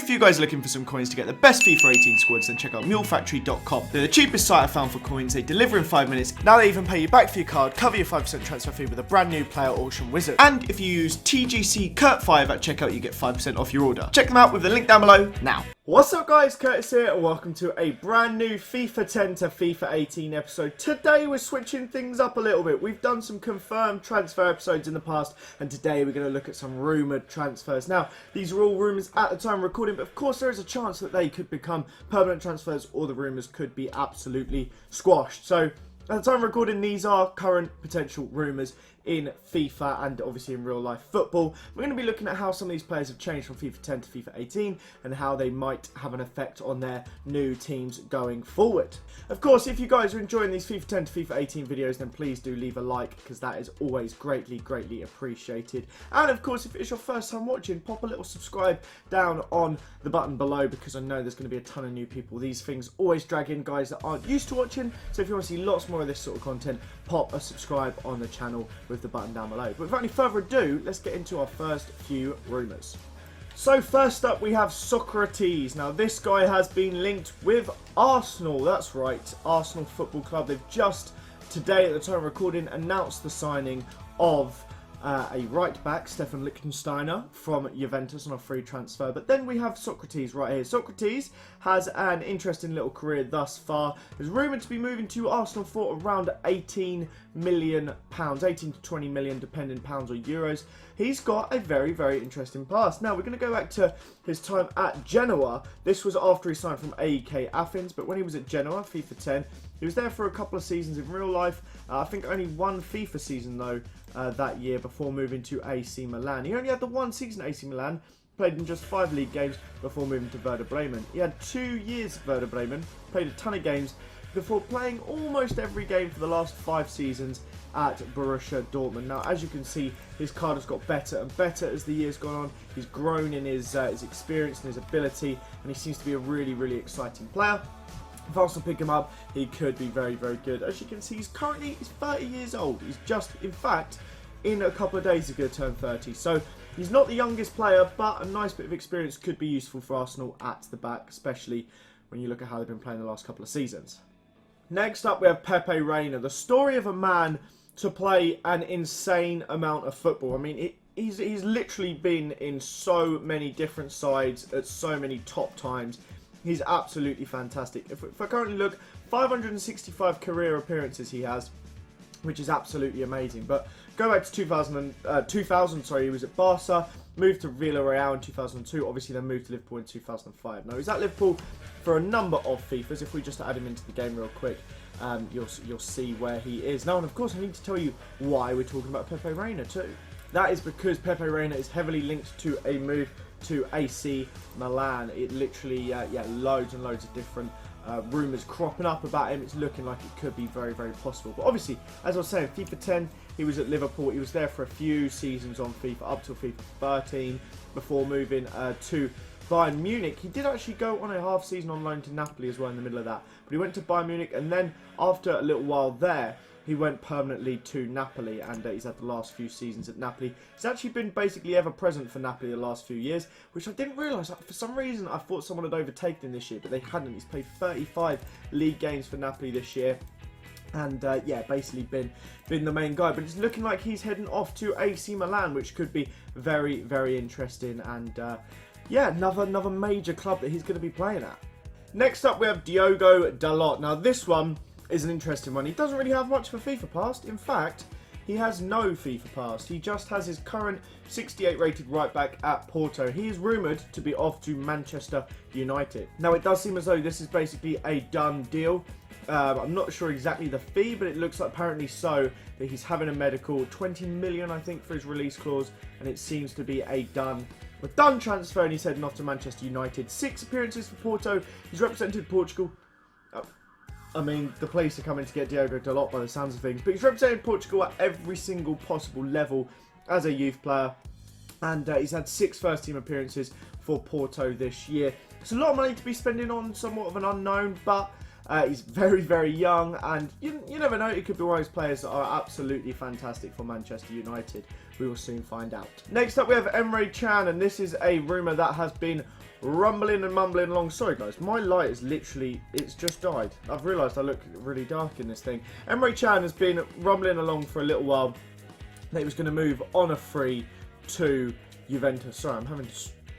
If you guys are looking for some coins to get the best FIFA 18 squads, then check out mulefactory.com. They're the cheapest site I found for coins. They deliver in 5 minutes. Now they even pay you back for your card, cover your 5% transfer fee with a brand new player auction wizard. And if you use TGC Kurt5 at checkout, you get 5% off your order. Check them out with the link down below now. What's up guys, Curtis here and welcome to a brand new FIFA 10 to FIFA 18 episode. Today we're switching things up a little bit. We've done some confirmed transfer episodes in the past and today we're going to look at some rumoured transfers. Now, these are all rumours at the time of recording, but of course there is a chance that they could become permanent transfers or the rumours could be absolutely squashed. So, at the time of recording, these are current potential rumours in FIFA and obviously in real life football. We're going to be looking at how some of these players have changed from FIFA 10 to FIFA 18 and how they might have an effect on their new teams going forward. Of course, if you guys are enjoying these FIFA 10 to FIFA 18 videos, then please do leave a like because that is always greatly appreciated. And of course, if it's your first time watching, pop a little subscribe down on the button below because I know there's going to be a ton of new people. These things always drag in guys that aren't used to watching, so if you want to see lots more of this sort of content, pop a subscribe on the channel with the button down below. But without any further ado, let's get into our first few rumours. So first up we have Socrates. Now this guy has been linked with Arsenal. That's right, Arsenal Football Club. They've just today at the time of recording announced the signing of a right back, Stefan Lichtsteiner, from Juventus on a free transfer. But then we have Socrates right here. Socrates has an interesting little career thus far. Is rumoured to be moving to Arsenal for around £18 million, 18 to 20 million, depending pounds or euros. He's got a very interesting past. Now, we're going to go back to his time at Genoa. This was after he signed from AEK Athens, but when he was at Genoa, FIFA 10, he was there for a couple of seasons in real life. I think only one FIFA season, though, that year before moving to AC Milan. He only had the one season at AC Milan, played in just 5 league games before moving to Werder Bremen. He had 2 years at Werder Bremen, played a ton of games before playing almost every game for the last 5 seasons at Borussia Dortmund. Now, as you can see, his card has got better and better as the years gone on. He's grown in his experience and his ability, and he seems to be a really exciting player. If Arsenal pick him up, he could be very good. As you can see, he's 30 years old. He's just, in fact, in a couple of days he's going to turn 30. So he's not the youngest player, but a nice bit of experience could be useful for Arsenal at the back, especially when you look at how they've been playing the last couple of seasons. Next up, we have Pepe Reina, the story of a man to play an insane amount of football. I mean, he's literally been in so many different sides at so many top times. He's absolutely fantastic. If I currently look, 565 career appearances he has, which is absolutely amazing. But go back to 2000, he was at Barca, moved to Villarreal in 2002, obviously then moved to Liverpool in 2005. Now, he's at Liverpool for a number of FIFAs. If we just add him into the game real quick, you'll see where he is. Now, and of course, I need to tell you why we're talking about Pepe Reina too. That is because Pepe Reina is heavily linked to a move to AC Milan. It literally, loads and loads of different rumours cropping up about him. It's looking like it could be very possible. But obviously, as I was saying, FIFA 10, he was at Liverpool. He was there for a few seasons on FIFA, up till FIFA 13, before moving to Bayern Munich. He did actually go on a half season on loan to Napoli as well in the middle of that. But he went to Bayern Munich, and then after a little while there, he went permanently to Napoli, and he's had the last few seasons at Napoli. He's actually been basically ever present for Napoli the last few years, which I didn't realise. For some reason, I thought someone had overtaken him this year, but they hadn't. He's played 35 league games for Napoli this year, and basically been the main guy. But it's looking like he's heading off to AC Milan, which could be very interesting, and another major club that he's going to be playing at. Next up, we have Diogo Jota. Now, this one is an interesting one. He doesn't really have much of a FIFA past. In fact, he has no FIFA past. He just has his current 68 rated right back at Porto. He is rumoured to be off to Manchester United. Now, it does seem as though this is basically a done deal. I'm not sure exactly the fee, but it looks like apparently so, that he's having a medical, 20 million I think for his release clause, and it seems to be a done transfer, and he's heading off to Manchester United. 6 appearances for Porto. He's represented Portugal. I mean, the place to come in to get Diogo Jota by the sounds of things. But he's represented Portugal at every single possible level as a youth player. And he's had 6 first-team appearances for Porto this year. It's a lot of money to be spending on somewhat of an unknown, but he's very young. And you never know, he could be one of those players that are absolutely fantastic for Manchester United. We will soon find out. Next up, we have Emre Can, and this is a rumour that has been rumbling and mumbling along. Sorry guys, my light is literally, it's just died. I've realised I look really dark in this thing. Emre Can has been rumbling along for a little while that he was going to move on a free to Juventus. Sorry, I'm having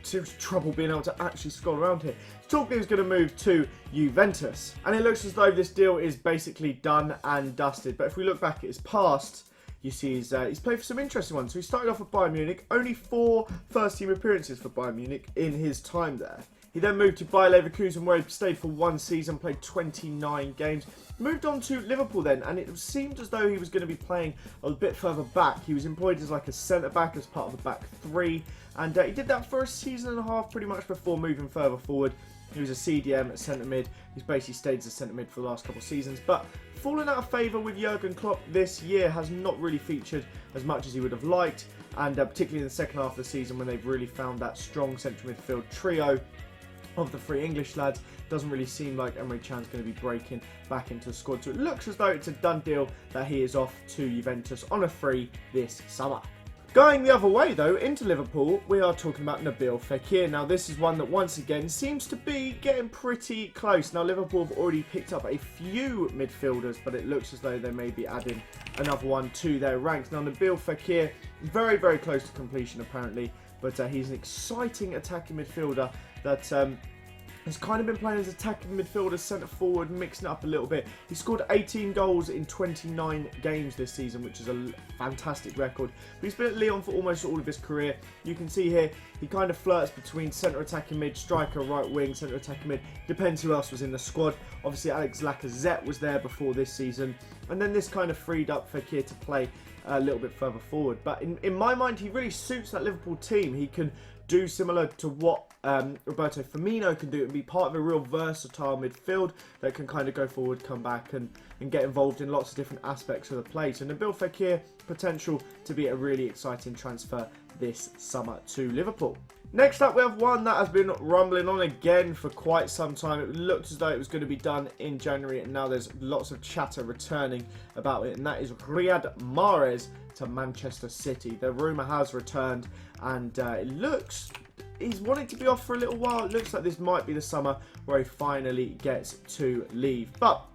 serious trouble being able to actually scroll around here. Talk, he was going to move to Juventus, and it looks as though this deal is basically done and dusted. But if we look back at his past, you see he's played for some interesting ones. So he started off at Bayern Munich, only 4 first-team appearances for Bayern Munich in his time there. He then moved to Bayer Leverkusen, where he stayed for 1 season, played 29 games. Moved on to Liverpool then, and it seemed as though he was going to be playing a bit further back. He was employed as like a centre-back, as part of the back 3, and he did that for a season and a half pretty much before moving further forward. He was a CDM at centre-mid. He's basically stayed as a centre-mid for the last couple of seasons, but falling out of favour with Jurgen Klopp this year, has not really featured as much as he would have liked, and particularly in the second half of the season when they've really found that strong central midfield trio of the 3 English lads. Doesn't really seem like Emre Can's going to be breaking back into the squad, so it looks as though it's a done deal that he is off to Juventus on a free this summer. Going the other way though, into Liverpool, we are talking about Nabil Fekir. Now this is one that once again seems to be getting pretty close. Now Liverpool have already picked up a few midfielders, but it looks as though they may be adding another one to their ranks. Now Nabil Fekir, very, very close to completion apparently, but he's an exciting attacking midfielder that has kind of been playing as attacking midfielder, centre forward, mixing it up a little bit. He scored 18 goals in 29 games this season, which is a fantastic record. But he's been at Lyon for almost all of his career. You can see here, he kind of flirts between centre attacking mid, striker, right wing, centre attacking mid. Depends who else was in the squad. Obviously, Alex Lacazette was there before this season. And then this kind of freed up Fekir to play a little bit further forward. But in my mind, he really suits that Liverpool team. He can do similar to what Roberto Firmino can do and be part of a real versatile midfield that can kind of go forward, come back and get involved in lots of different aspects of the play. So Nabil Fekir, potential to be a really exciting transfer this summer to Liverpool. Next up, we have one that has been rumbling on again for quite some time. It looked as though it was going to be done in January, and now there's lots of chatter returning about it, and that is Riyad Mahrez to Manchester City. The rumour has returned, and it looks, he's wanted to be off for a little while. It looks like this might be the summer where he finally gets to leave. But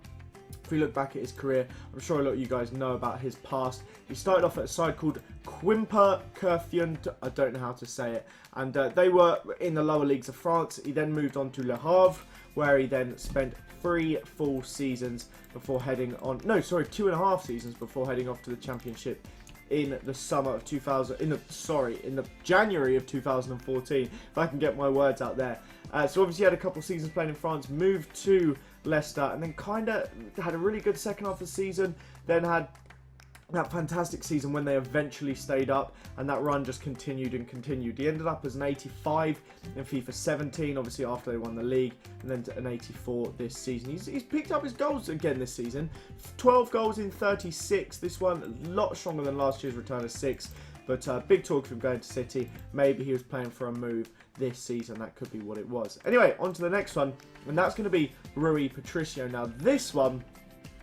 if we look back at his career, I'm sure a lot of you guys know about his past. He started off at a side called Quimper Kerfiund, I don't know how to say it, and they were in the lower leagues of France. He then moved on to Le Havre, where he then spent 3 full seasons before heading on, no, sorry, 2.5 seasons before heading off to the Championship in the summer of 2000, in the January of 2014, if I can get my words out there. So obviously he had a couple of seasons playing in France, moved to Leicester, and then kind of had a really good second half of the season, then had that fantastic season when they eventually stayed up, and that run just continued and continued. He ended up as an 85 in FIFA 17, obviously after they won the league, and then an 84 this season. He's picked up his goals again this season, 12 goals in 36. This one a lot stronger than last year's return of 6, but big talk of him going to City. Maybe he was playing for a move this season. That could be what it was. Anyway, on to the next one, and that's going to be Rui Patricio. Now this one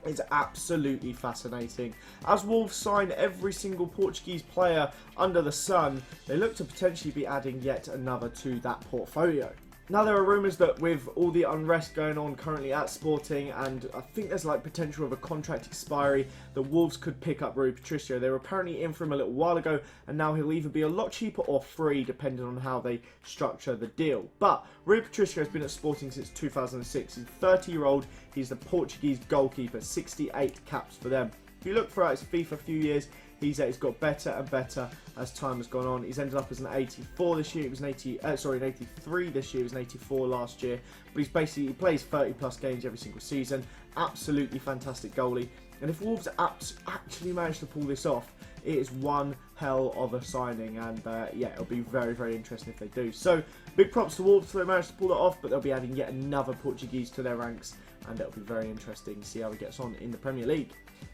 is absolutely fascinating. As Wolves sign every single Portuguese player under the sun, they look to potentially be adding yet another to that portfolio. Now there are rumours that with all the unrest going on currently at Sporting, and I think there's like potential of a contract expiry, the Wolves could pick up Rui Patricio. They were apparently in for him a little while ago, and now he'll either be a lot cheaper or free depending on how they structure the deal. But Rui Patricio has been at Sporting since 2006. He's a 30-year-old. He's the Portuguese goalkeeper, 68 caps for them. If you look throughout his FIFA few years, he's got better and better as time has gone on. He's ended up as an 84 this year. It was an 83 this year. It was an 84 last year. But he plays 30 plus games every single season. Absolutely fantastic goalie. And if Wolves actually manage to pull this off, it is one hell of a signing. And yeah, it'll be very, very interesting if they do. So big props to Wolves if they manage to pull that off. But they'll be adding yet another Portuguese to their ranks. And it'll be very interesting to see how he gets on in the Premier League.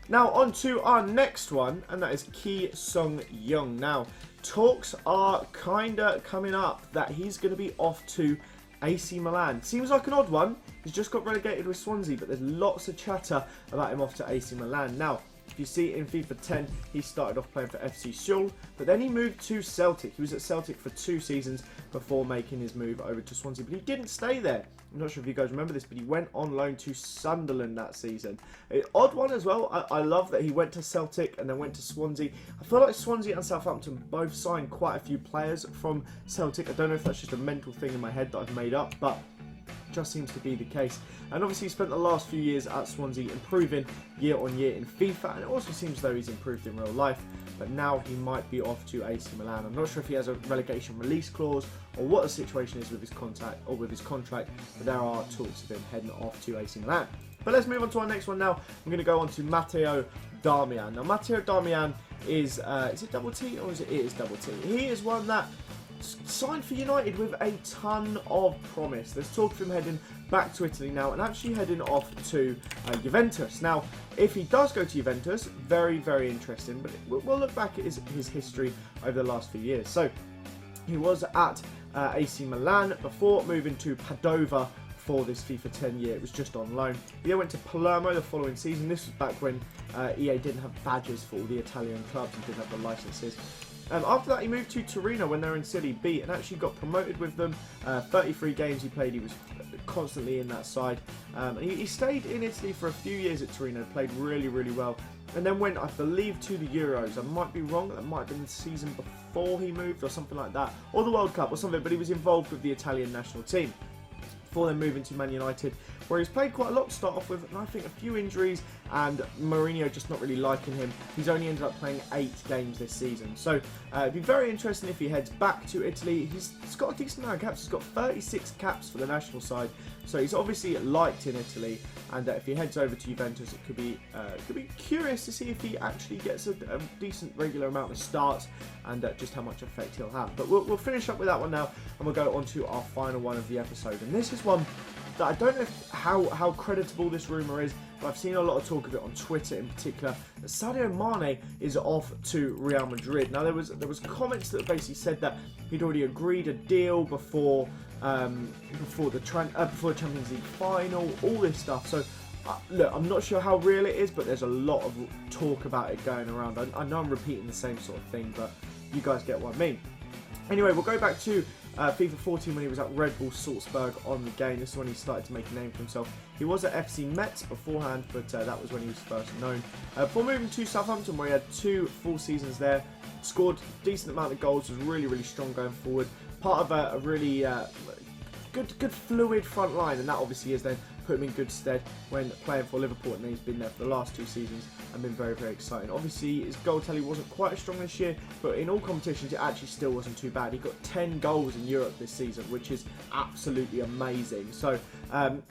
Now on to our next one, and that is SungYeung. Now, talks are kinda coming up that he's going to be off to AC Milan. Seems like an odd one. He's just got relegated with Swansea, but there's lots of chatter about him off to AC Milan. Now, If you see in FIFA 10, he started off playing for FC Seoul, but then he moved to Celtic. He was at Celtic for 2 seasons before making his move over to Swansea, but he didn't stay there. I'm not sure if you guys remember this, but he went on loan to Sunderland that season. Odd one as well. I love that he went to Celtic and then went to Swansea. I feel like Swansea and Southampton both signed quite a few players from Celtic. I don't know if that's just a mental thing in my head that I've made up, but just seems to be the case. And obviously he spent the last few years at Swansea improving year on year in FIFA, and it also seems though he's improved in real life, but now he might be off to AC Milan. I'm not sure if he has a relegation release clause or what the situation is with his contract, but there are talks of him heading off to AC Milan. But let's move on to our next one now. I'm going to go on to Matteo Darmian. Now Matteo Darmian is it double T or is it is double T? He is one that signed for United with a ton of promise. There's talk of him heading back to Italy now and actually heading off to Juventus. Now, if he does go to Juventus, very, very interesting, but we'll look back at his history over the last few years. So, he was at AC Milan before moving to Padova for this FIFA 10 year. It was just on loan. He then went to Palermo the following season. This was back when EA didn't have badges for all the Italian clubs and didn't have the licenses. After that, he moved to Torino when they were in Serie B and actually got promoted with them. 33 games he played, he was constantly in that side. He stayed in Italy for a few years at Torino, played really, really well. And then went, I believe, to the Euros. I might be wrong, that might have been the season before he moved or something like that. Or the World Cup or something, but he was involved with the Italian national team. Before then moving to Man United, where he's played quite a lot to start off with, and I think a few injuries and Mourinho just not really liking him. He's only ended up playing 8 games this season, so it'd be very interesting if he heads back to Italy. He's got a decent amount of caps. He's got 36 caps for the national side, so he's obviously liked in Italy. And if he heads over to Juventus, it could be curious to see if he actually gets a decent regular amount of starts and just how much effect he'll have. But we'll finish up with that one now, and we'll go on to our final one of the episode. And this is one that I don't know how creditable this rumour is, but I've seen a lot of talk of it on Twitter in particular, that Sadio Mane is off to Real Madrid. Now there was comments that basically said that he'd already agreed a deal before the Champions League final, all this stuff. So look, I'm not sure how real it is, but there's a lot of talk about it going around. I know I'm repeating the same sort of thing, but you guys get what I mean. Anyway, we'll go back to FIFA 14 when he was at Red Bull Salzburg on the game. This is when he started to make a name for himself. He was at FC Metz beforehand, but that was when he was first known. Before moving to Southampton, where he had 2 full seasons there, scored a decent amount of goals, was really, really strong going forward. Part of a really good fluid front line, and that obviously has then put him in good stead when playing for Liverpool, and he's been there for the last 2 seasons and been very, very exciting. Obviously, his goal tally wasn't quite as strong this year, but in all competitions, it actually still wasn't too bad. He got 10 goals in Europe this season, which is absolutely amazing. So,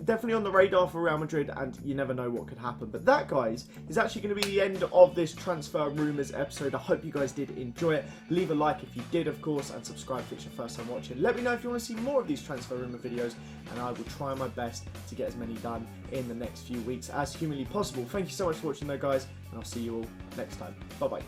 definitely on the radar for Real Madrid, and you never know what could happen. But that, guys, is actually going to be the end of this Transfer Rumours episode. I hope you guys did enjoy it. Leave a like if you did, of course, and subscribe if it's your first time watching. Let me know if you want to see more of these Transfer Rumour videos, and I will try my best to get as many done in the next few weeks as humanly possible. Thank you so much for watching though, guys, and I'll see you all next time. Bye bye.